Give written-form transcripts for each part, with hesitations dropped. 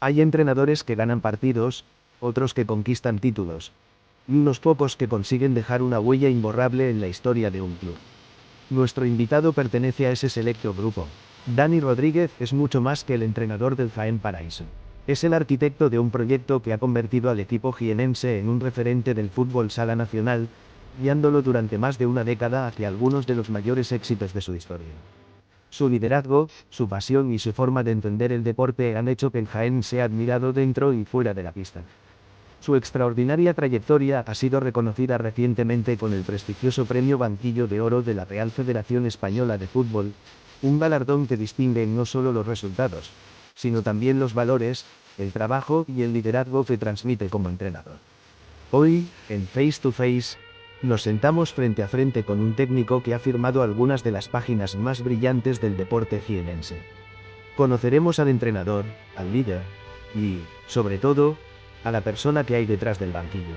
Hay entrenadores que ganan partidos, otros que conquistan títulos, y unos pocos que consiguen dejar una huella imborrable en la historia de un club. Nuestro invitado pertenece a ese selecto grupo. Dani Rodríguez es mucho más que el entrenador del Jaén Paraíso. Es el arquitecto de un proyecto que ha convertido al equipo jienense en un referente del fútbol sala nacional, guiándolo durante más de una década hacia algunos de los mayores éxitos de su historia. Su liderazgo, su pasión y su forma de entender el deporte han hecho que el Jaén sea admirado dentro y fuera de la pista. Su extraordinaria trayectoria ha sido reconocida recientemente con el prestigioso Premio Banquillo de Oro de la Real Federación Española de Fútbol, un galardón que distingue no solo los resultados, sino también los valores, el trabajo y el liderazgo que transmite como entrenador. Hoy, en Face to Face, nos sentamos frente a frente con un técnico que ha firmado algunas de las páginas más brillantes del deporte jienense. Conoceremos al entrenador, al líder y, sobre todo, a la persona que hay detrás del banquillo.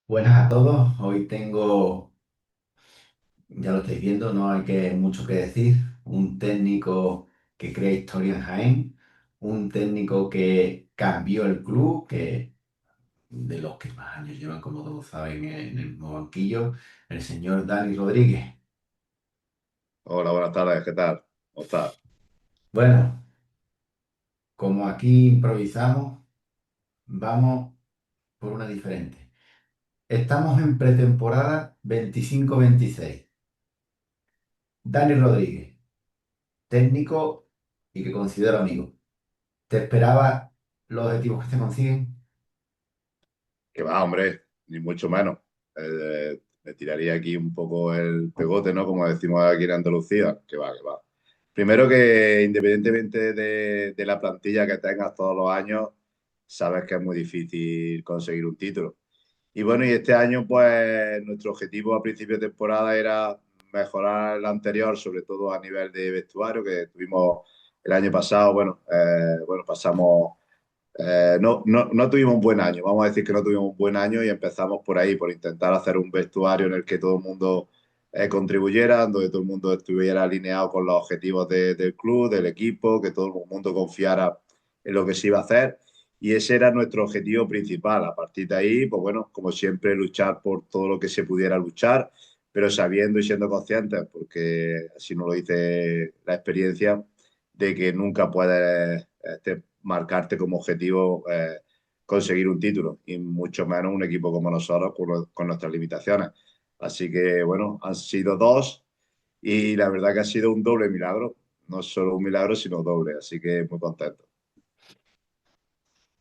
Buenas a todos. Hoy tengo, ya lo estáis viendo, no hay mucho que decir. Un técnico que crea historia en Jaén, un técnico que cambió el club, que de los que más años llevan, como todos saben, en el mismo banquillo, el señor Dani Rodríguez. Hola, buenas tardes, ¿qué tal? ¿Cómo estás? Bueno, como aquí improvisamos, vamos por una diferente. Estamos en pretemporada 25-26. Dani Rodríguez, técnico y que considero amigo. ¿Te esperaba los objetivos que se consiguen? Que va, hombre, ni mucho menos. Me tiraría aquí un poco el pegote, ¿no? Como decimos aquí en Andalucía, que va, que va. Primero que independientemente de la plantilla que tengas todos los años, sabes que es muy difícil conseguir un título. Y bueno, y este año, pues nuestro objetivo a principio de temporada era mejorar el anterior, sobre todo a nivel de vestuario, que tuvimos el año pasado, bueno, pasamos. No tuvimos un buen año, vamos a decir que no tuvimos un buen año y empezamos por ahí, por intentar hacer un vestuario en el que todo el mundo contribuyera, donde todo el mundo estuviera alineado con los objetivos del club, del equipo, que todo el mundo confiara en lo que se iba a hacer. Y ese era nuestro objetivo principal. A partir de ahí, pues bueno, como siempre, luchar por todo lo que se pudiera luchar, pero sabiendo y siendo conscientes, porque así nos lo dice la experiencia, de que nunca puedes marcarte como objetivo conseguir un título, y mucho menos un equipo como nosotros con nuestras limitaciones. Así que, bueno, han sido dos y la verdad que ha sido un doble milagro, no solo un milagro, sino doble, así que muy contento.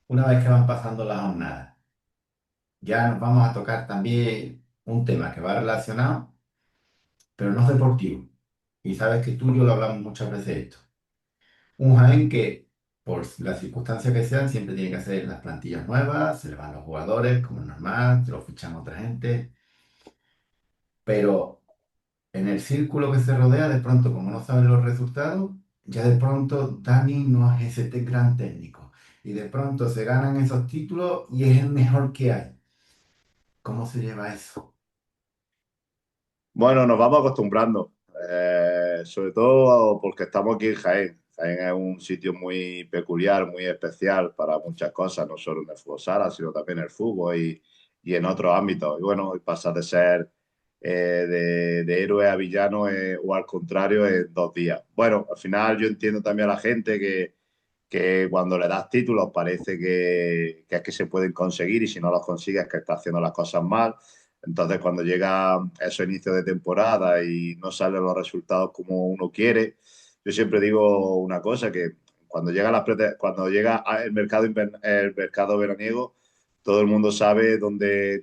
Una vez que van pasando las jornadas, ya nos vamos a tocar también un tema que va relacionado, pero no es deportivo. Y sabes que tú y yo lo hablamos muchas veces esto. Un Jaén que, por las circunstancias que sean, siempre tiene que hacer las plantillas nuevas, se le van los jugadores, como es normal, se los fichan otra gente, pero en el círculo que se rodea, de pronto, como no saben los resultados, ya de pronto Dani no es ese gran técnico. Y de pronto se ganan esos títulos y es el mejor que hay. ¿Cómo se lleva eso? Bueno, nos vamos acostumbrando, sobre todo porque estamos aquí en Jaén. Jaén es un sitio muy peculiar, muy especial para muchas cosas, no solo en el fútbol sala, sino también en el fútbol y en otros ámbitos. Y bueno, pasa de ser de héroe a villano o al contrario en 2 días. Bueno, al final yo entiendo también a la gente que cuando le das títulos parece que es que se pueden conseguir y si no los consigues que está haciendo las cosas mal. Entonces, cuando llega esos inicios de temporada y no salen los resultados como uno quiere, yo siempre digo una cosa, que cuando llega el mercado veraniego, todo el mundo sabe dónde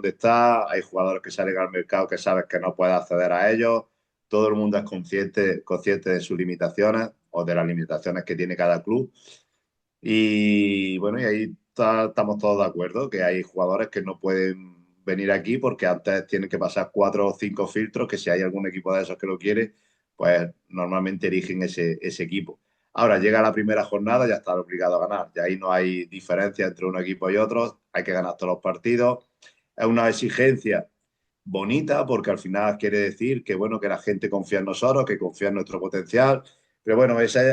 está, hay jugadores que salen al mercado que sabes que no puedes acceder a ellos, todo el mundo es consciente de sus limitaciones o de las limitaciones que tiene cada club. Y bueno, y ahí estamos todos de acuerdo, que hay jugadores que no pueden venir aquí porque antes tienen que pasar 4 o 5 filtros, que si hay algún equipo de esos que lo quiere, pues normalmente erigen ese equipo. Ahora llega la primera jornada, ya está obligado a ganar. Y ahí no hay diferencia entre un equipo y otro, hay que ganar todos los partidos. Es una exigencia bonita porque al final quiere decir que, bueno, que la gente confía en nosotros, que confía en nuestro potencial. Pero bueno, esa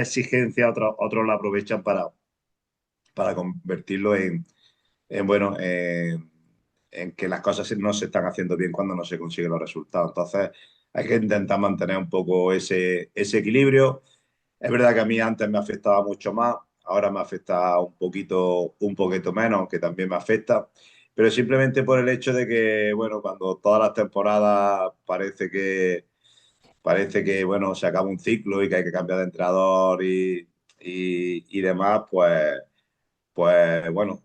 exigencia otros la aprovechan para convertirlo bueno, en que las cosas no se están haciendo bien cuando no se consiguen los resultados. Entonces, hay que intentar mantener un poco ese equilibrio. Es verdad que a mí antes me afectaba mucho más, ahora me afecta un poquito menos, aunque también me afecta, pero simplemente por el hecho de que, bueno, cuando todas las temporadas parece que bueno, se acaba un ciclo y que hay que cambiar de entrenador y demás, pues bueno,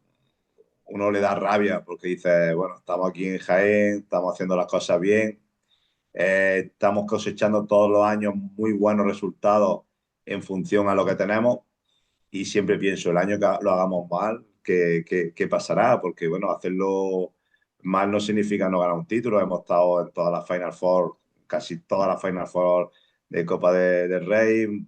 uno le da rabia porque dice, bueno, estamos aquí en Jaén, estamos haciendo las cosas bien, estamos cosechando todos los años muy buenos resultados en función a lo que tenemos y siempre pienso, el año que lo hagamos mal, ¿qué pasará? Porque, bueno, hacerlo mal no significa no ganar un título. Hemos estado en todas las Final Four, casi todas las Final Four de Copa del Rey,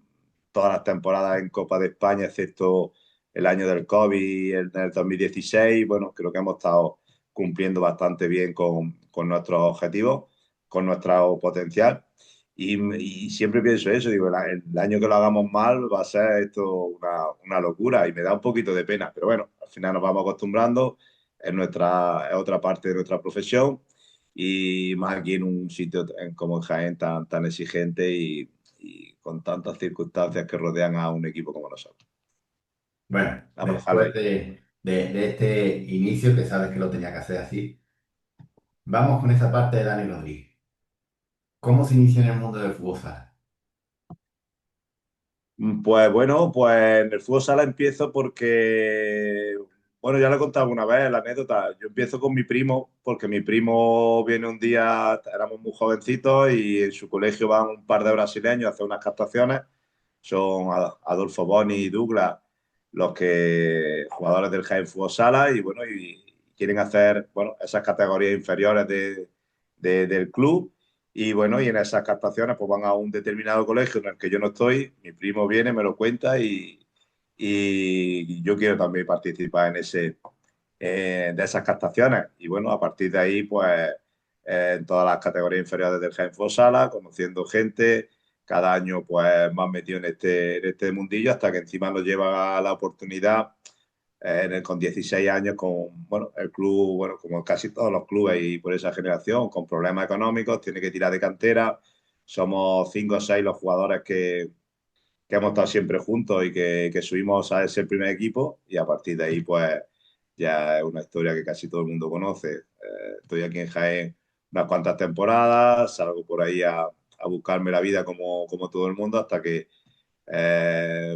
todas las temporadas en Copa de España, excepto el año del COVID en el 2016. Bueno, creo que hemos estado cumpliendo bastante bien con nuestros objetivos, con nuestro potencial. Y siempre pienso eso, digo, el año que lo hagamos mal va a ser esto una locura y me da un poquito de pena, pero bueno, al final nos vamos acostumbrando, es otra parte de nuestra profesión y más aquí en un sitio como en Jaén tan exigente y con tantas circunstancias que rodean a un equipo como nosotros. Bueno, Vamos a dejarlo después ahí. de este inicio, que sabes que lo tenía que hacer así, vamos con esa parte de Dani Rodríguez. ¿Cómo se inicia en el mundo del fútbol sala? Pues bueno, pues en el fútbol sala empiezo porque, bueno, ya lo he contado alguna vez la anécdota. Yo empiezo con mi primo, porque mi primo viene un día, éramos muy jovencitos y en su colegio van un par de brasileños a hacer unas captaciones. Son Adolfo Boni y Douglas, los que jugadores del Jaén Fútbol Sala y bueno, y quieren hacer, bueno, esas categorías inferiores del club. Y bueno, y en esas captaciones pues van a un determinado colegio en el que yo no estoy, mi primo viene, me lo cuenta y yo quiero también participar de esas captaciones. Y bueno, a partir de ahí, pues en todas las categorías inferiores del Jaén Sala, conociendo gente, cada año pues más metido en este mundillo hasta que encima nos lleva a la oportunidad con 16 años, con bueno, el club, bueno, como casi todos los clubes y por esa generación, con problemas económicos, tiene que tirar de cantera. Somos 5 o 6 los jugadores que hemos estado siempre juntos y que subimos a ese primer equipo y a partir de ahí, pues ya es una historia que casi todo el mundo conoce. Estoy aquí en Jaén unas cuantas temporadas, salgo por ahí a buscarme la vida como todo el mundo hasta que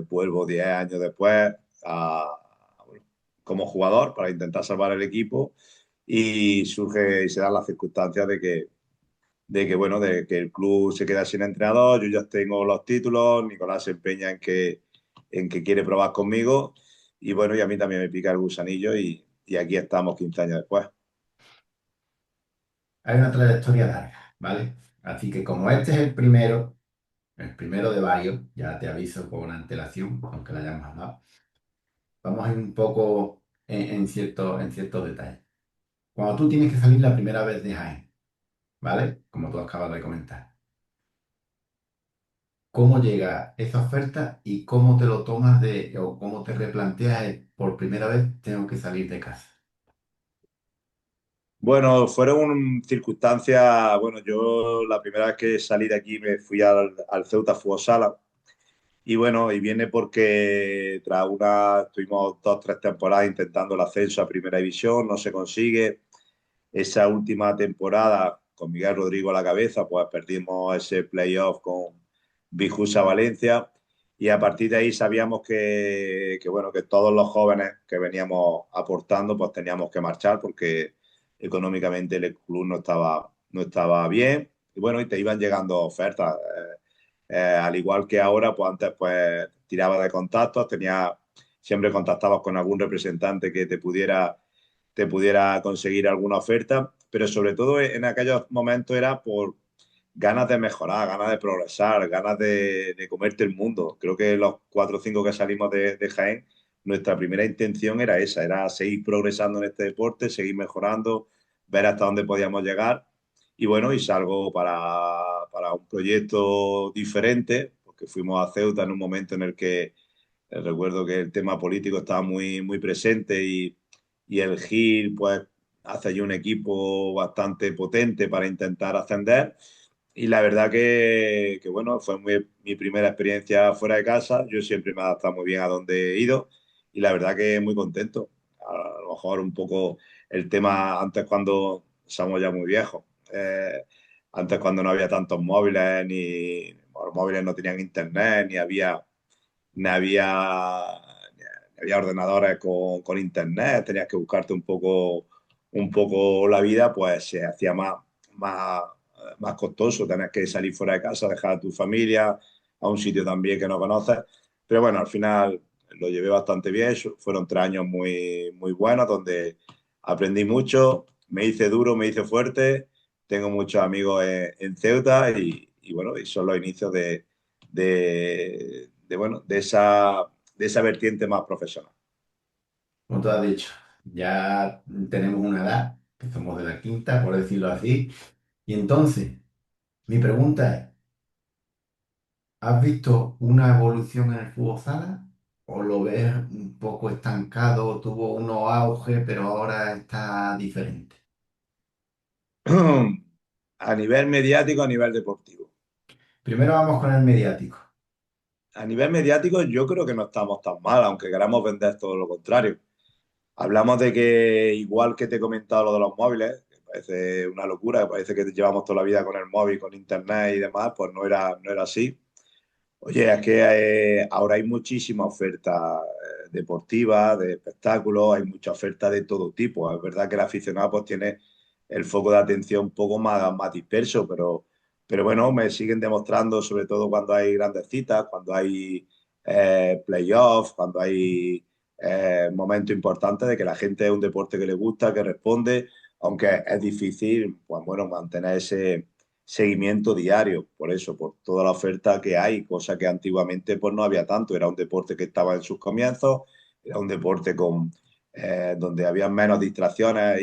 vuelvo 10 años después bueno, como jugador para intentar salvar el equipo y surge y se dan las circunstancias bueno, de que el club se queda sin entrenador, yo ya tengo los títulos, Nicolás se empeña en que quiere probar conmigo y bueno, y a mí también me pica el gusanillo y aquí estamos 15 años después. Hay una trayectoria larga, ¿vale? Así que como este es el primero de varios, ya te aviso con antelación, aunque la hayamos hablado, vamos a ir un poco en ciertos detalles. Cuando tú tienes que salir la primera vez de Jaén, ¿vale? Como tú acabas de comentar. ¿Cómo llega esa oferta y cómo te lo tomas o cómo te replanteas por primera vez tengo que salir de casa? Bueno, fueron circunstancias, bueno, yo la primera vez que salí de aquí me fui al Ceuta Fútbol Sala. Y bueno, y viene porque tuvimos 2 o 3 temporadas intentando el ascenso a Primera División, no se consigue. Esa última temporada, con Miguel Rodrigo a la cabeza, pues perdimos ese playoff con Bijusa Valencia. Y a partir de ahí sabíamos bueno, que todos los jóvenes que veníamos aportando, pues teníamos que marchar porque económicamente el club no estaba bien. Y bueno, y te iban llegando ofertas. Al igual que ahora, pues antes pues tiraba de contactos, siempre contactabas con algún representante que te pudiera conseguir alguna oferta, pero sobre todo en aquellos momentos era por ganas de mejorar, ganas de progresar, ganas de comerte el mundo. Creo que los 4 o 5 que salimos de Jaén, nuestra primera intención era esa, era seguir progresando en este deporte, seguir mejorando, ver hasta dónde podíamos llegar. Y bueno, y salgo para un proyecto diferente, porque fuimos a Ceuta en un momento en el que recuerdo que el tema político estaba muy, muy presente y el GIL pues hace allí un equipo bastante potente para intentar ascender. Y la verdad bueno, fue mi primera experiencia fuera de casa. Yo siempre me he adaptado muy bien a donde he ido y la verdad que muy contento. A lo mejor un poco el tema antes cuando somos ya muy viejos. Antes cuando no había tantos móviles, ni bueno, los móviles no tenían internet, ni había, ni había ordenadores con internet, tenías que buscarte un poco la vida, pues se hacía más, más costoso, tener que salir fuera de casa, dejar a tu familia, a un sitio también que no conoces. Pero bueno, al final lo llevé bastante bien, fueron 3 años muy, muy buenos donde aprendí mucho, me hice duro, me hice fuerte, tengo muchos amigos en Ceuta y bueno, y son los inicios bueno, de esa vertiente más profesional. Como tú has dicho, ya tenemos una edad, que somos de la quinta, por decirlo así. Y entonces, mi pregunta es, ¿has visto una evolución en el fútbol sala? ¿O lo ves un poco estancado? Tuvo unos auge, pero ahora está diferente. A nivel mediático, a nivel deportivo. Primero vamos con el mediático. A nivel mediático, yo creo que no estamos tan mal, aunque queramos vender todo lo contrario. Hablamos de que, igual que te he comentado lo de los móviles, que parece una locura, que parece que llevamos toda la vida con el móvil, con internet y demás, pues no era así. Oye, es que ahora hay muchísima oferta deportiva, de espectáculos, hay mucha oferta de todo tipo. Es verdad que el aficionado pues tiene el foco de atención un poco más disperso, pero bueno, me siguen demostrando, sobre todo cuando hay grandes citas, cuando hay playoffs, cuando hay momentos importantes, de que la gente es un deporte que le gusta, que responde, aunque es difícil, pues bueno, mantener ese seguimiento diario, por eso, por toda la oferta que hay, cosa que antiguamente pues no había tanto, era un deporte que estaba en sus comienzos, era un deporte donde había menos distracciones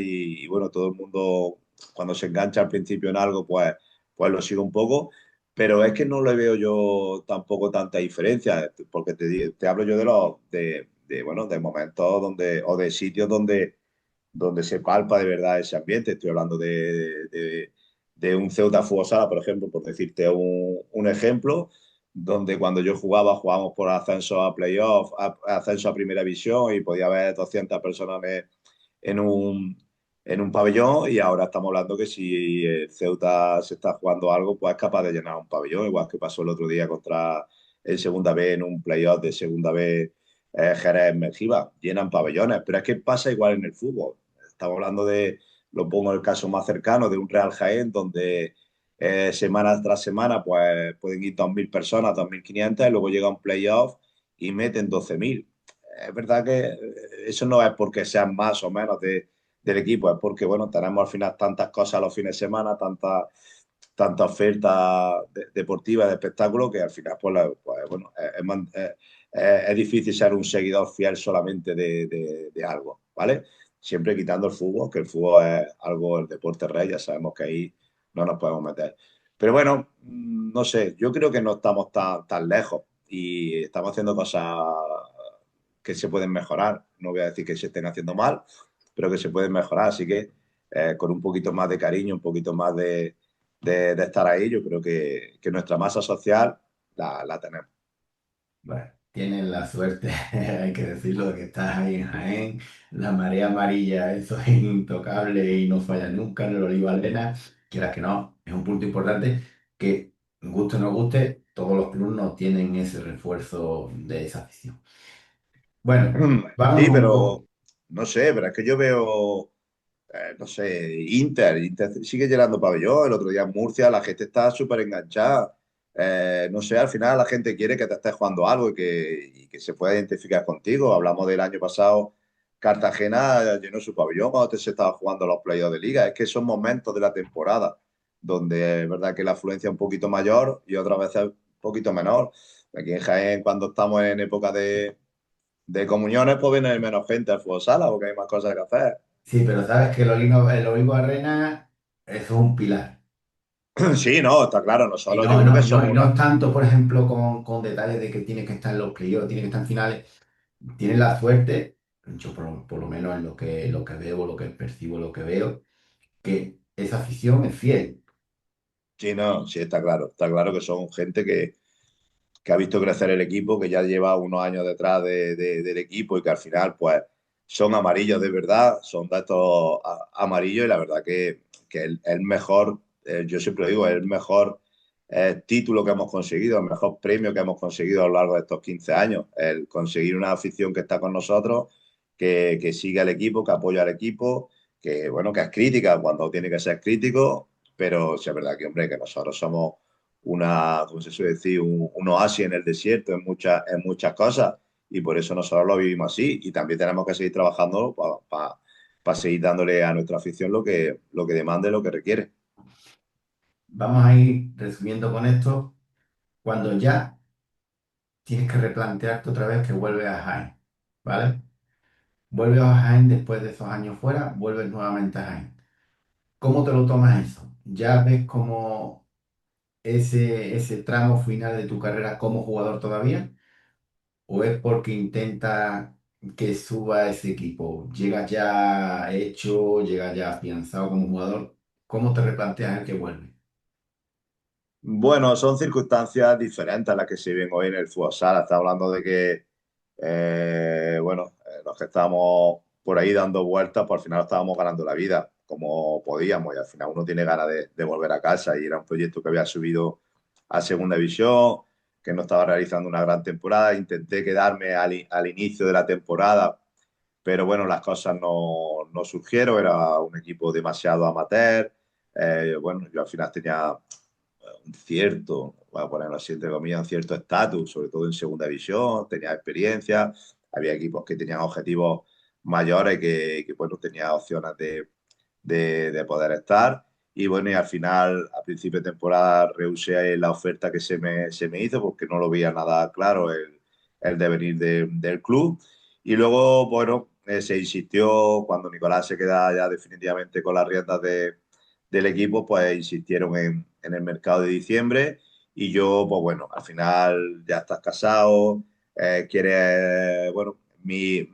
bueno, todo el mundo cuando se engancha al principio en algo pues lo sigue un poco, pero es que no le veo yo tampoco tanta diferencia, porque te hablo yo bueno, de momentos o de sitios donde se palpa de verdad ese ambiente. Estoy hablando de un Ceuta Fútbol Sala, por ejemplo, por decirte un ejemplo, donde cuando yo jugábamos por ascenso a playoff, ascenso a primera división y podía haber 200 personas en en un pabellón y ahora estamos hablando que si el Ceuta se está jugando algo, pues es capaz de llenar un pabellón, igual que pasó el otro día contra el Segunda B en un playoff de Segunda B Jerez Mergiba, llenan pabellones, pero es que pasa igual en el fútbol. Estamos hablando lo pongo en el caso más cercano, de un Real Jaén, donde semana tras semana pues pueden ir 2.000 personas, 2.500 y luego llega un playoff y meten 12.000. Es verdad que eso no es porque sean más o menos del equipo, es porque, bueno, tenemos al final tantas cosas los fines de semana, tanta oferta deportiva, de espectáculo, que al final, pues, bueno, es difícil ser un seguidor fiel solamente de algo, ¿vale? Siempre quitando el fútbol, que el fútbol es algo, el deporte rey, ya sabemos que ahí no nos podemos meter. Pero bueno, no sé, yo creo que no estamos tan lejos y estamos haciendo cosas que se pueden mejorar. No voy a decir que se estén haciendo mal, pero que se pueden mejorar. Así que con un poquito más de cariño, un poquito más de estar ahí, yo creo que nuestra masa social la tenemos. Bueno, tienen la suerte, hay que decirlo, de que estás ahí en Jaén, la marea amarilla, eso es intocable y no falla nunca en el Oliva Arena, quieras que no, es un punto importante que, guste o no guste, todos los clubes no tienen ese refuerzo de esa afición. Bueno, vamos Sí, con un poco. pero no sé, pero es que yo veo, no sé, Inter sigue llenando pabellón, el otro día en Murcia la gente está súper enganchada. No sé, al final la gente quiere que te estés jugando algo y que se pueda identificar contigo. Hablamos del año pasado, Cartagena llenó su pabellón cuando se estaba jugando los playoffs de liga. Es que son momentos de la temporada donde es verdad que la afluencia es un poquito mayor y otras veces un poquito menor. Aquí en Jaén, cuando estamos en época de comuniones, pues viene menos gente al fútbol sala porque hay más cosas que hacer. Sí, pero sabes que el Olivo Arena es un pilar. Sí, no, está claro, Y nosotros yo no, creo no, que y no, somos y no una. es tanto, por ejemplo, con detalles de que tiene que estar en los playoffs, tiene que estar en finales. Tienen la suerte, yo por lo menos en lo que veo, lo que percibo, lo que veo, que esa afición es fiel. Sí, no, sí, está claro que son gente que ha visto crecer el equipo, que ya lleva unos años detrás del equipo y que al final, pues, son amarillos de verdad, son de estos amarillos y la verdad que el mejor, yo siempre digo, el mejor título que hemos conseguido, el mejor premio que hemos conseguido a lo largo de estos 15 años, el conseguir una afición que está con nosotros, que sigue al equipo, que apoya al equipo, que, bueno, que es crítica cuando tiene que ser crítico, pero sí es verdad que, hombre, que nosotros somos una, como se suele decir, un oasis en el desierto en muchas cosas y por eso nosotros lo vivimos así y también tenemos que seguir trabajando para seguir dándole a nuestra afición lo que demande, lo que requiere. Vamos a ir resumiendo con esto, cuando ya tienes que replantearte otra vez que vuelves a Jaén, ¿vale? Vuelves a Jaén después de esos años fuera, vuelves nuevamente a Jaén. ¿Cómo te lo tomas eso? ¿Ya ves como ese tramo final de tu carrera como jugador todavía? ¿O es porque intenta que suba ese equipo? ¿Llegas ya hecho, llegas ya afianzado como jugador? ¿Cómo te replanteas el que vuelve? Bueno, son circunstancias diferentes a las que se viven hoy en el fútbol sala. Está hablando de que, bueno, los que estábamos por ahí dando vueltas, pues al final estábamos ganando la vida como podíamos y al final uno tiene ganas de volver a casa y era un proyecto que había subido a segunda división, que no estaba realizando una gran temporada. Intenté quedarme al inicio de la temporada, pero bueno, las cosas no surgieron, era un equipo demasiado amateur. Bueno, yo al final tenía un cierto, voy a ponerlo así entre comillas, un cierto estatus, sobre todo en segunda división, tenía experiencia, había equipos que tenían objetivos mayores bueno, tenía opciones de poder estar. Y bueno, y al final, a principio de temporada, rehusé la oferta que se me hizo porque no lo veía nada claro el devenir del club. Y luego, bueno, se insistió cuando Nicolás se queda ya definitivamente con las riendas del equipo, pues insistieron en el mercado de diciembre. Y yo, pues bueno, al final ya estás casado, quieres, bueno, mi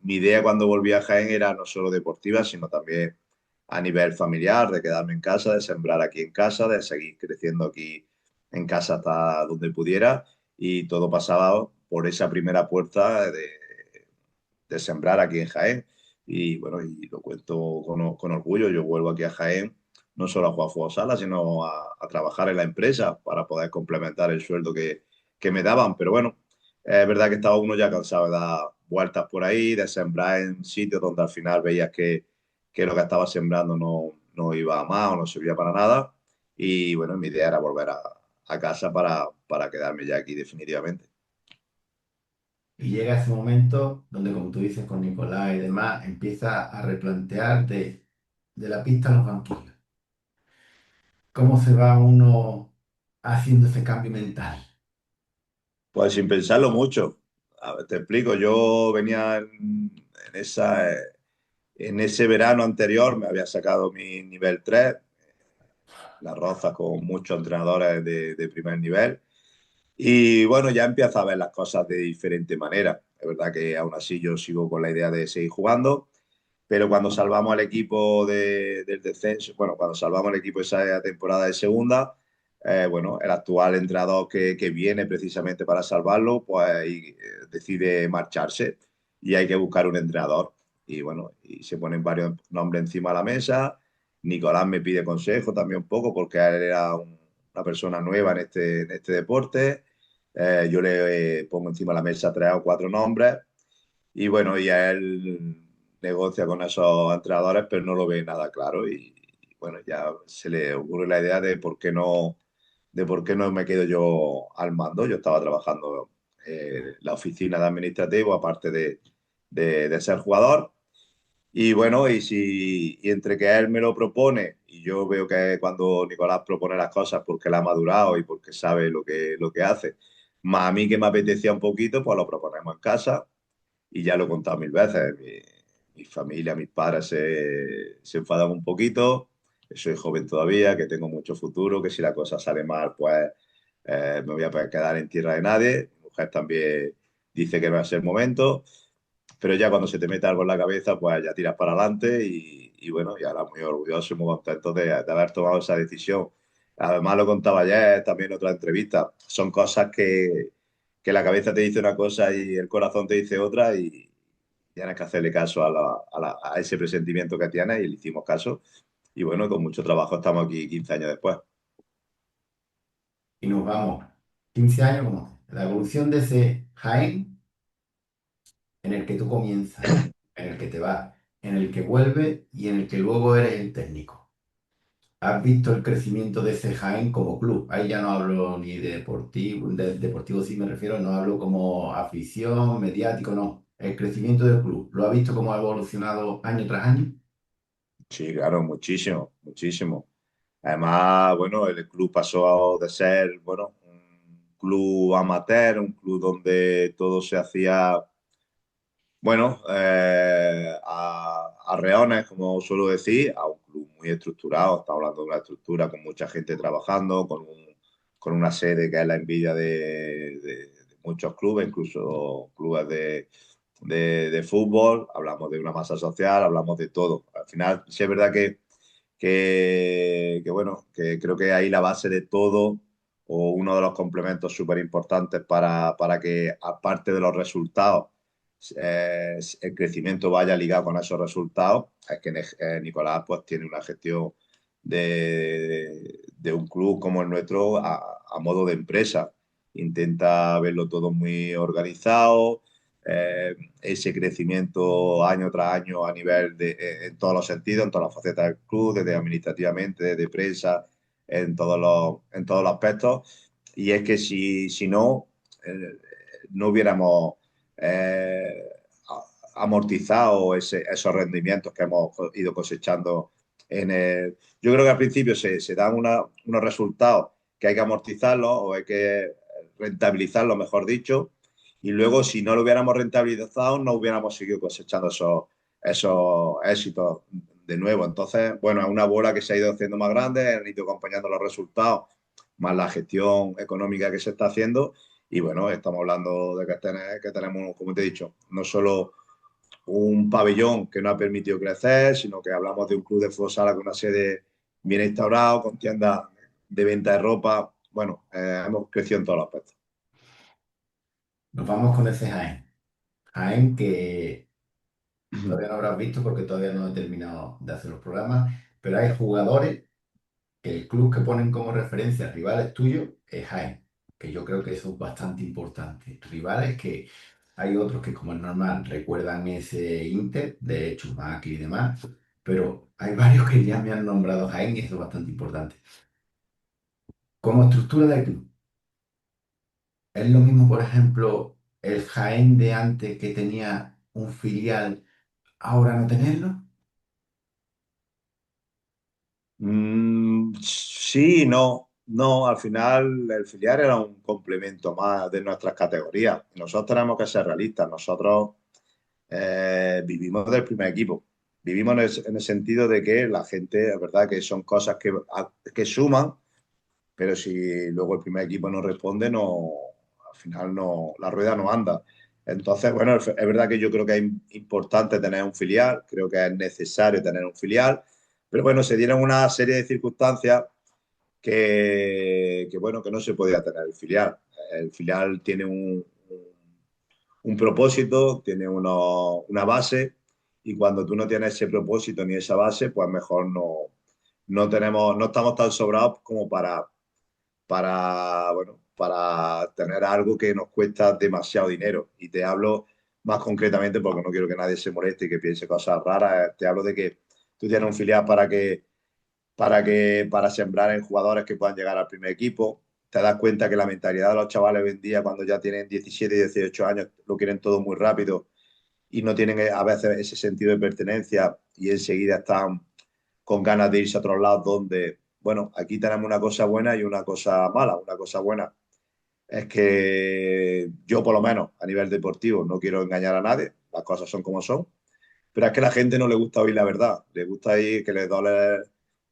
idea cuando volví a Jaén era no solo deportiva, sino también a nivel familiar, de quedarme en casa, de sembrar aquí en casa, de seguir creciendo aquí en casa hasta donde pudiera. Y todo pasaba por esa primera puerta de sembrar aquí en Jaén. Y bueno, y lo cuento con orgullo, yo vuelvo aquí a Jaén no solo a jugar fútbol sala, sino a trabajar en la empresa para poder complementar el sueldo que me daban. Pero bueno, es verdad que estaba uno ya cansado de dar vueltas por ahí, de sembrar en sitios donde al final veías que lo que estaba sembrando no iba a más o no servía para nada. Y bueno, mi idea era volver a casa para quedarme ya aquí definitivamente. Y llega ese momento donde, como tú dices con Nicolás y demás, empieza a replantear de la pista a los banquillos. ¿Cómo se va uno haciendo ese cambio mental? Pues sin pensarlo mucho. A ver, te explico, yo venía en ese verano anterior, me había sacado mi nivel 3, las rozas con muchos entrenadores de primer nivel. Y bueno, ya empiezo a ver las cosas de diferente manera. Es verdad que aún así yo sigo con la idea de seguir jugando, pero cuando salvamos al equipo del descenso, bueno, cuando salvamos al equipo esa temporada de segunda, bueno, el actual entrenador que viene precisamente para salvarlo, pues decide marcharse y hay que buscar un entrenador. Y bueno, y se ponen varios nombres encima de la mesa. Nicolás me pide consejo también un poco porque él era una persona nueva en este deporte. Yo le pongo encima de la mesa tres o cuatro nombres y bueno, y a él negocia con esos entrenadores, pero no lo ve nada claro. Y bueno, ya se le ocurre la idea de por qué no me quedo yo al mando. Yo estaba trabajando en la oficina de administrativo, aparte de ser jugador. Y bueno, y entre que él me lo propone, y yo veo que cuando Nicolás propone las cosas porque él ha madurado y porque sabe lo que hace, más a mí que me apetecía un poquito, pues lo proponemos en casa y ya lo he contado mil veces. mi familia, mis padres se enfadan un poquito, que soy joven todavía, que tengo mucho futuro, que si la cosa sale mal, pues me voy a quedar en tierra de nadie. Mi mujer también dice que va a ser el momento, pero ya cuando se te mete algo en la cabeza, pues ya tiras para adelante y bueno, y ahora muy orgulloso y muy contento de haber tomado esa decisión. Además, lo contaba ayer también en otra entrevista, son cosas que la cabeza te dice una cosa y el corazón te dice otra y tienes que hacerle caso a ese presentimiento que tienes y le hicimos caso. Y bueno, con mucho trabajo estamos aquí 15 años después. Y nos vamos 15 años como la evolución de ese Jaén en el que tú comienzas, en el que te vas, en el que vuelves y en el que luego eres el técnico. Has visto el crecimiento de ese Jaén como club. Ahí ya no hablo ni de deportivo, de deportivo sí me refiero, no hablo como afición, mediático, no. El crecimiento del club. ¿Lo has visto cómo ha evolucionado año tras año? Sí, claro, muchísimo, muchísimo. Además, bueno, el club pasó de ser, bueno, un club amateur, un club donde todo se hacía, bueno, a reones, como suelo decir, a un club muy estructurado. Estamos hablando de una estructura con mucha gente trabajando, con una sede que es la envidia de muchos clubes, incluso clubes de fútbol. Hablamos de una masa social, hablamos de todo. Al final, sí es verdad que, bueno, que creo que ahí la base de todo o uno de los complementos súper importantes para que, aparte de los resultados, el crecimiento vaya ligado con esos resultados, es que Nicolás pues tiene una gestión de un club como el nuestro a modo de empresa. Intenta verlo todo muy organizado, ese crecimiento año tras año a nivel en todos los sentidos, en todas las facetas del club, desde administrativamente, desde prensa, en todos los aspectos. Y es que si no, no hubiéramos eh, amortizado esos rendimientos que hemos ido cosechando en el... Yo creo que al principio se dan unos resultados que hay que amortizarlos o hay que rentabilizarlos, mejor dicho, y luego si no lo hubiéramos rentabilizado no hubiéramos seguido cosechando esos éxitos de nuevo. Entonces, bueno, es una bola que se ha ido haciendo más grande, han ido acompañando los resultados, más la gestión económica que se está haciendo. Y bueno, estamos hablando de que tenemos, como te he dicho, no solo un pabellón que nos ha permitido crecer, sino que hablamos de un club de fútbol sala con una sede bien instaurada, con tiendas de venta de ropa. Bueno, hemos crecido en todos los aspectos. Nos vamos con ese Jaén. Jaén que todavía no habrás visto porque todavía no he terminado de hacer los programas, pero hay jugadores que el club que ponen como referencia rivales tuyos es Jaén, que yo creo que eso es bastante importante. Rivales que hay otros que, como es normal, recuerdan ese Inter, de hecho, Macri y demás, pero hay varios que ya me han nombrado Jaén y eso es bastante importante. Como estructura del club, es lo mismo, por ejemplo, el Jaén de antes que tenía un filial, ahora no tenerlo. Sí, no, no, al final el filial era un complemento más de nuestras categorías. Nosotros tenemos que ser realistas, nosotros vivimos del primer equipo, vivimos en el sentido de que la gente, es verdad que son cosas que suman, pero si luego el primer equipo no responde, no, al final no, la rueda no anda. Entonces, bueno, es verdad que yo creo que es importante tener un filial, creo que es necesario tener un filial, pero bueno, se dieron una serie de circunstancias bueno, que no se podía tener el filial. El filial tiene un propósito, tiene una base, y cuando tú no tienes ese propósito ni esa base, pues mejor no estamos tan sobrados como bueno, para tener algo que nos cuesta demasiado dinero. Y te hablo más concretamente porque no quiero que nadie se moleste y que piense cosas raras. Te hablo de que tú tienes un filial para sembrar en jugadores que puedan llegar al primer equipo. Te das cuenta que la mentalidad de los chavales hoy en día, cuando ya tienen 17 y 18 años, lo quieren todo muy rápido y no tienen a veces ese sentido de pertenencia y enseguida están con ganas de irse a otros lados donde, bueno, aquí tenemos una cosa buena y una cosa mala. Una cosa buena es que yo, por lo menos, a nivel deportivo, no quiero engañar a nadie, las cosas son como son, pero es que a la gente no le gusta oír la verdad, le gusta oír que le doble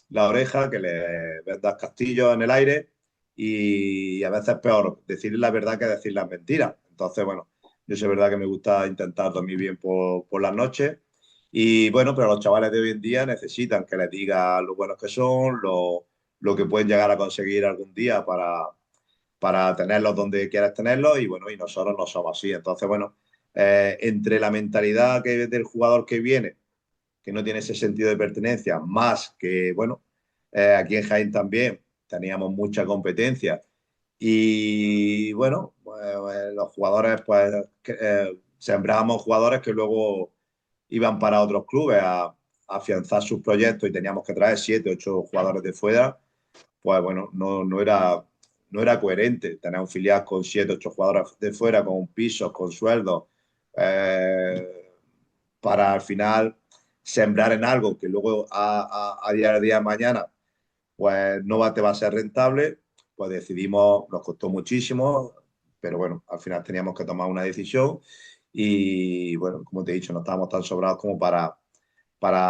la oreja, que le vendas castillos en el aire y a veces es peor decir la verdad que decir las mentiras. Entonces, bueno, yo sé verdad que me gusta intentar dormir bien por las noches y bueno, pero los chavales de hoy en día necesitan que les diga lo buenos que son, lo que pueden llegar a conseguir algún día para tenerlos donde quieras tenerlos y bueno, y nosotros no somos así. Entonces, bueno, entre la mentalidad del jugador que viene, que no tiene ese sentido de pertenencia, más que, bueno, aquí en Jaén también teníamos mucha competencia y bueno, los jugadores, pues sembrábamos jugadores que luego iban para otros clubes a afianzar sus proyectos y teníamos que traer 7, 8 jugadores de fuera, pues bueno, no era coherente tener un filial con 7, 8 jugadores de fuera, con pisos, con sueldos, eh, para al final sembrar en algo que luego a día de mañana pues te va a ser rentable, pues decidimos, nos costó muchísimo, pero bueno, al final teníamos que tomar una decisión y bueno, como te he dicho, no estábamos tan sobrados como para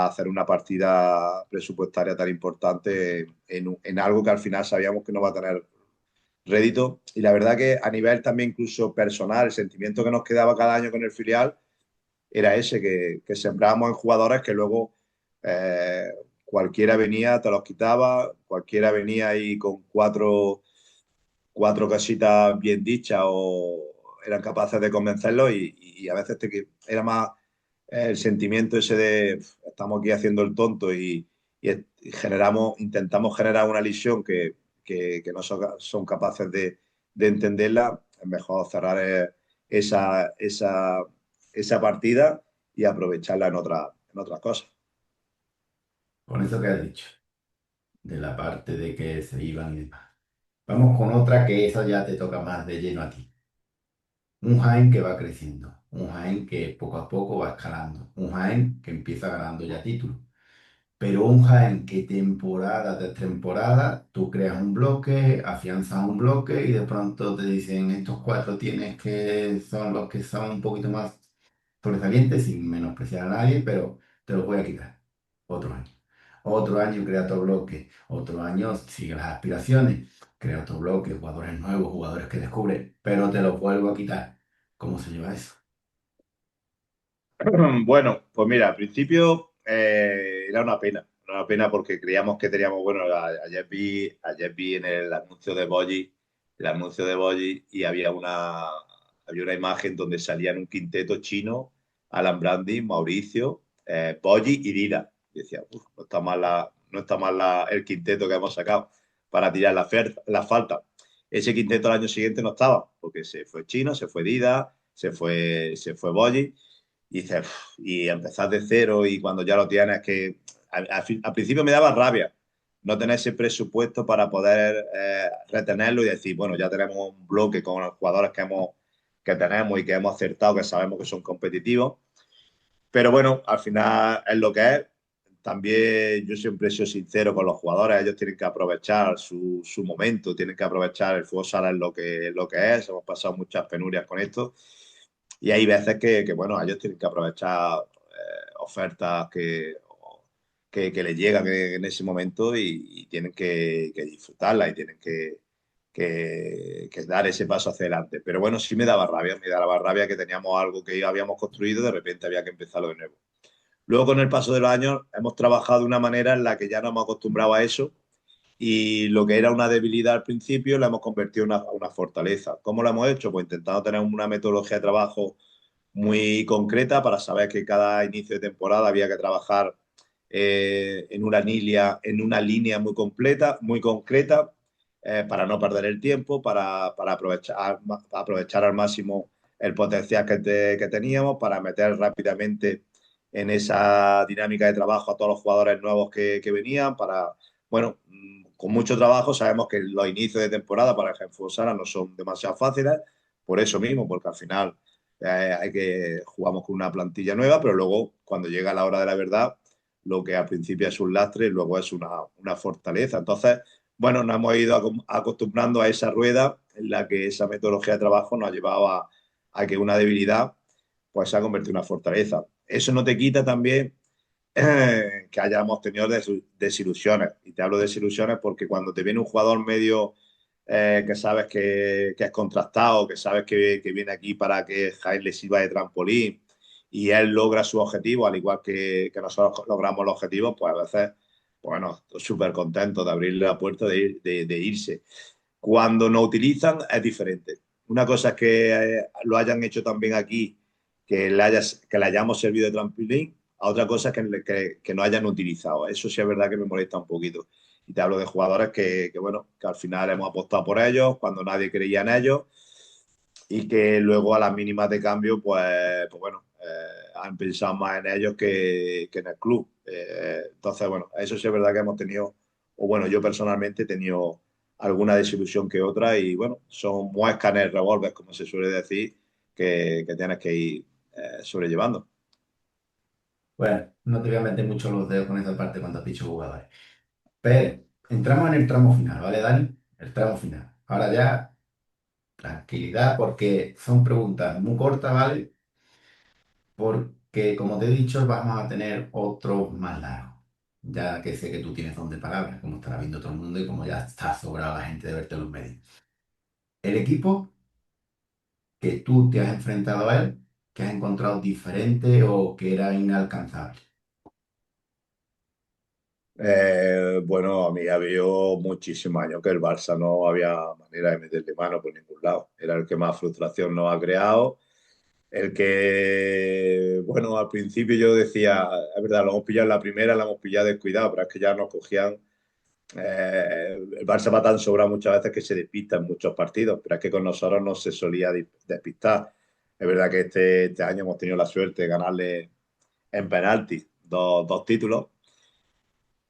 hacer una partida presupuestaria tan importante en algo que al final sabíamos que no va a tener rédito. Y la verdad que a nivel también incluso personal, el sentimiento que nos quedaba cada año con el filial era ese, que sembrábamos en jugadores que luego eh, cualquiera venía, te los quitaba, cualquiera venía ahí con cuatro casitas bien dichas o eran capaces de convencerlos y a veces era más el sentimiento ese de estamos aquí haciendo el tonto y intentamos generar una lesión que no son capaces de entenderla, es mejor cerrar esa, esa, esa partida y aprovecharla en otras cosas. Con eso que has dicho, de la parte de que se iban y demás. Vamos con otra que esa ya te toca más de lleno a ti. Un Jaén que va creciendo, un Jaén que poco a poco va escalando, un Jaén que empieza ganando ya títulos. Pero un Jaén que temporada tras temporada tú creas un bloque, afianzas un bloque y de pronto te dicen estos cuatro tienes que son los que son un poquito más sobresalientes, sin menospreciar a nadie, pero te los voy a quitar. Otro año. Otro año crea otro bloque. Otro año sigue las aspiraciones. Crea otro bloque, jugadores nuevos, jugadores que descubre, pero te los vuelvo a quitar. ¿Cómo se lleva eso? Bueno, pues mira, al principio era una pena porque creíamos que teníamos, bueno, ayer vi en el anuncio de Boji y había una imagen donde salían un quinteto chino, Alan Brandi, Mauricio, Boji y Dida. Y decía, "Uf, no está mal el quinteto que hemos sacado para tirar la falta. Ese quinteto al año siguiente no estaba, porque se fue Chino, se fue Dida, se fue Boji y dices, "Uf", y empezar de cero y cuando ya lo tienes, que al principio me daba rabia no tener ese presupuesto para poder retenerlo y decir, bueno, ya tenemos un bloque con los jugadores que tenemos y que hemos acertado, que sabemos que son competitivos. Pero bueno, al final es lo que es. También yo siempre he sido sincero con los jugadores, ellos tienen que aprovechar su momento, tienen que aprovechar el fútbol sala en lo que es. Hemos pasado muchas penurias con esto y hay veces bueno, ellos tienen que aprovechar ofertas que les llegan en ese momento y tienen que disfrutarlas y tienen que dar ese paso hacia adelante. Pero bueno, sí me daba rabia que teníamos algo que habíamos construido y de repente había que empezarlo de nuevo. Luego, con el paso de los años, hemos trabajado de una manera en la que ya nos hemos acostumbrado a eso y lo que era una debilidad al principio la hemos convertido en una fortaleza. ¿Cómo lo hemos hecho? Pues intentando tener una metodología de trabajo muy concreta para saber que cada inicio de temporada había que trabajar en una línea muy completa, muy concreta, para no perder el tiempo, para aprovechar al máximo el potencial que teníamos, para meter rápidamente en esa dinámica de trabajo a todos los jugadores nuevos que venían, bueno, con mucho trabajo sabemos que los inicios de temporada para el Genfut Sala no son demasiado fáciles, por eso mismo, porque al final jugamos con una plantilla nueva, pero luego cuando llega la hora de la verdad, lo que al principio es un lastre, luego es una fortaleza. Entonces, bueno, nos hemos ido acostumbrando a esa rueda en la que esa metodología de trabajo nos ha llevado a que una debilidad pues se ha convertido en una fortaleza. eso no te quita también que hayamos tenido desilusiones. Y te hablo de desilusiones porque cuando te viene un jugador medio que sabes que es contrastado, que sabes que viene aquí para que Jaén le sirva de trampolín y él logra su objetivo, al igual que nosotros logramos los objetivos, pues a veces, bueno, súper contento de abrirle la puerta de irse. Cuando nos utilizan es diferente. Una cosa es que lo hayan hecho también aquí, que le hayamos servido de trampolín, a otra cosa es que no hayan utilizado. Eso sí es verdad que me molesta un poquito. Y te hablo de jugadores bueno, que al final hemos apostado por ellos cuando nadie creía en ellos y que luego a las mínimas de cambio, pues bueno, han pensado más en ellos que en el club. Entonces, bueno, eso sí es verdad que hemos tenido, o bueno, yo personalmente he tenido alguna desilusión que otra y bueno, son muescas en el revólver, como se suele decir, que tienes que ir sobrellevando. Bueno, no te voy a meter mucho los dedos con esa parte cuando has dicho jugadores. Pero entramos en el tramo final, ¿vale, Dani? El tramo final. Ahora ya, tranquilidad, porque son preguntas muy cortas, ¿vale? Porque, como te he dicho, vamos a tener otro más largo. Ya que sé que tú tienes don de palabras, como estará viendo todo el mundo y como ya está sobrada la gente de verte en los medios. El equipo que tú te has enfrentado a él, que has encontrado diferente o que era inalcanzable. Bueno, a mí había muchísimos años que el Barça no había manera de meterle mano por ningún lado. Era el que más frustración nos ha creado. El que, bueno, al principio yo decía, es verdad, lo hemos pillado en la primera, la hemos pillado descuidado, pero es que ya nos cogían. El Barça va tan sobrado muchas veces que se despista en muchos partidos, pero es que con nosotros no se solía despistar. Es verdad que este año hemos tenido la suerte de ganarle en penalti dos títulos,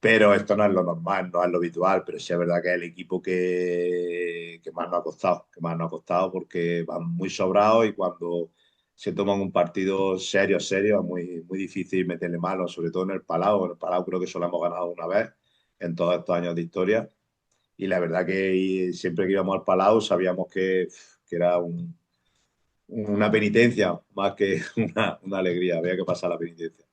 pero esto no es lo normal, no es lo habitual, pero sí es verdad que es el equipo que más nos ha costado, que más nos ha costado porque van muy sobrados y cuando se toman un partido serio, serio, es muy difícil meterle mano, sobre todo en el Palau. En el Palau creo que solo hemos ganado una vez en todos estos años de historia y la verdad que siempre que íbamos al Palau sabíamos que era una penitencia más que una alegría, había que pasar la penitencia.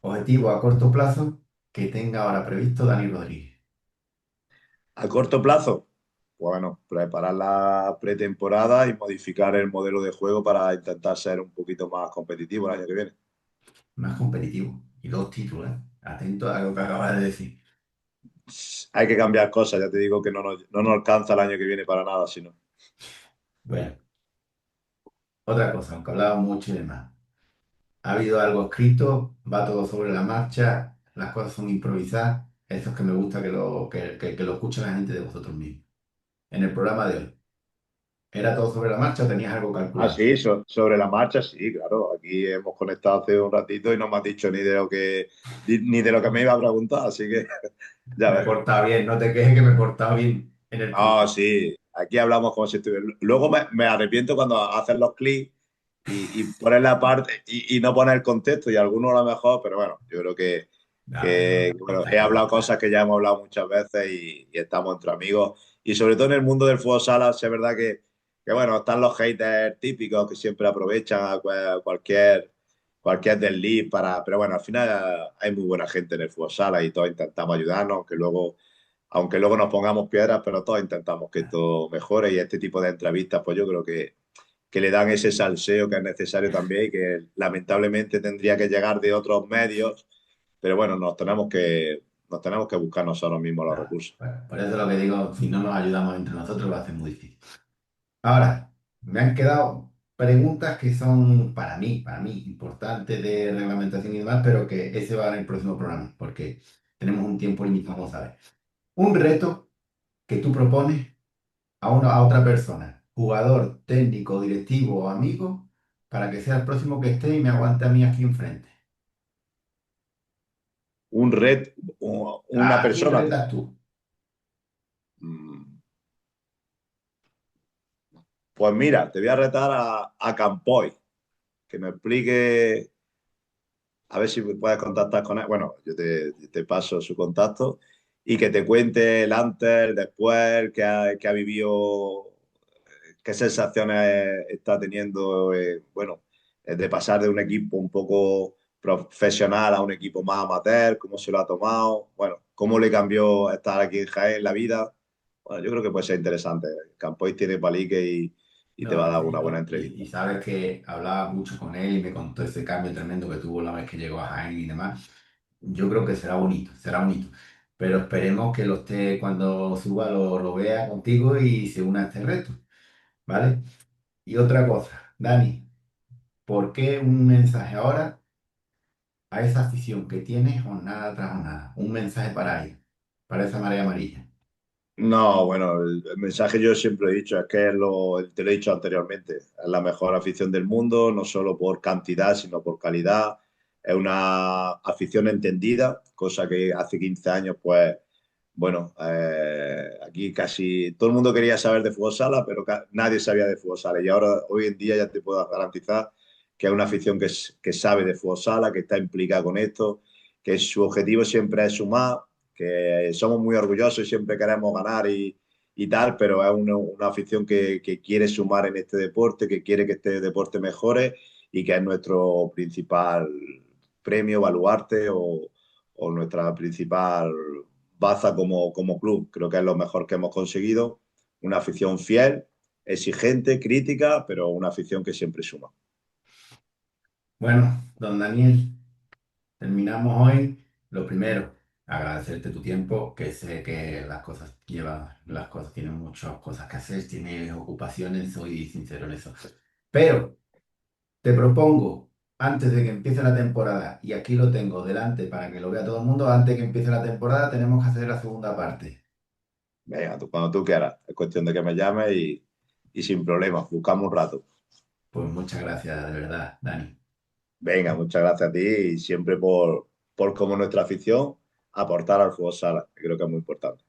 Objetivo a corto plazo que tenga ahora previsto Dani Rodríguez. A corto plazo, bueno, preparar la pretemporada y modificar el modelo de juego para intentar ser un poquito más competitivo el año que viene. Más competitivo. Y dos títulos, ¿eh? Atento a lo que acabas de decir. Hay que cambiar cosas, ya te digo que no nos alcanza el año que viene para nada, sino. Bueno, otra cosa, aunque hablaba mucho y demás. Ha habido algo escrito, va todo sobre la marcha, las cosas son improvisadas. Eso es que me gusta que lo escuche la gente de vosotros mismos. En el programa de hoy, ¿era todo sobre la marcha o tenías algo Ah, calculado? sí, sobre la marcha, sí, claro. Aquí hemos conectado hace un ratito y no me has dicho ni de lo que me iba a preguntar, así que ya Me he ves. portado bien, no te quejes que me he portado bien en el quiz. Ah, sí, aquí hablamos como si estuviera. Luego me arrepiento cuando haces los clics y pones la parte y no pones el contexto y alguno a lo mejor, pero bueno, yo creo que, Nada, no, que, no bueno, importa, he ya hablado está. cosas que ya hemos hablado muchas veces y estamos entre amigos. Y sobre todo en el mundo del fútbol sala, sí es verdad que, bueno, están los haters típicos que siempre aprovechan a cualquier desliz para. Pero bueno, al final hay muy buena gente en el fútbol sala y todos intentamos ayudarnos, aunque luego nos pongamos piedras, pero todos intentamos que esto mejore y este tipo de entrevistas, pues yo creo que le dan ese salseo que es necesario también y que lamentablemente tendría que llegar de otros medios, pero bueno, nos tenemos que buscar nosotros mismos los Nada. recursos. Bueno, por eso lo que digo, si no nos ayudamos entre nosotros va a ser muy difícil. Ahora, me han quedado preguntas que son para mí, importantes de reglamentación y demás, pero que ese va en el próximo programa, porque tenemos un tiempo limitado, vamos a ver. Un reto que tú propones a otra persona, jugador, técnico, directivo o amigo, para que sea el próximo que esté y me aguante a mí aquí enfrente. Un red, una ¿A quién persona. retas tú? mm, Pues mira, te voy a retar a Campoy, que me explique, a ver si puedes contactar con él. Bueno, yo te paso su contacto y que te cuente el antes, el después, que ha vivido, qué sensaciones está teniendo, bueno, de pasar de un equipo un poco profesional a un equipo más amateur, cómo se lo ha tomado, bueno, cómo le cambió estar aquí en Jaén la vida. Bueno, yo creo que puede ser interesante. Campoy tiene palique y te va a No, dar sí, una buena no. entrevista. Y sabes que hablaba mucho con él y me contó ese cambio tremendo que tuvo la vez que llegó a Jaén y demás. Yo creo que será bonito, será bonito. Pero esperemos que lo esté cuando suba, lo vea contigo y se una a este reto, ¿vale? Y otra cosa, Dani, ¿por qué un mensaje ahora a esa afición que tienes jornada tras jornada? Un mensaje para ella, para esa marea amarilla. No, bueno, el mensaje yo siempre he dicho, es que es te lo he dicho anteriormente, es la mejor afición del mundo, no solo por cantidad, sino por calidad. Es una afición entendida, cosa que hace 15 años, pues, bueno, aquí casi todo el mundo quería saber de fútbol sala, pero nadie sabía de fútbol sala. Y ahora, hoy en día, ya te puedo garantizar que es una afición que sabe de fútbol sala, que está implicada con esto, que su objetivo siempre es sumar, que somos muy orgullosos y siempre queremos ganar y tal, pero es una afición que quiere sumar en este deporte, que quiere que este deporte mejore y que es nuestro principal premio, baluarte o nuestra principal baza como club. Creo que es lo mejor que hemos conseguido. Una afición fiel, exigente, crítica, pero una afición que siempre suma. Bueno, don Daniel, terminamos hoy. Lo primero, agradecerte tu tiempo, que sé que las cosas tienen muchas cosas que hacer, tienes ocupaciones, soy sincero en eso. Pero te propongo, antes de que empiece la temporada, y aquí lo tengo delante para que lo vea todo el mundo, antes de que empiece la temporada tenemos que hacer la segunda parte. Venga, cuando tú quieras. Es cuestión de que me llames y sin problemas. Buscamos un rato. Pues muchas gracias, de verdad, Dani. Venga, muchas gracias a ti y siempre por como nuestra afición, aportar al fútbol sala, que creo que es muy importante.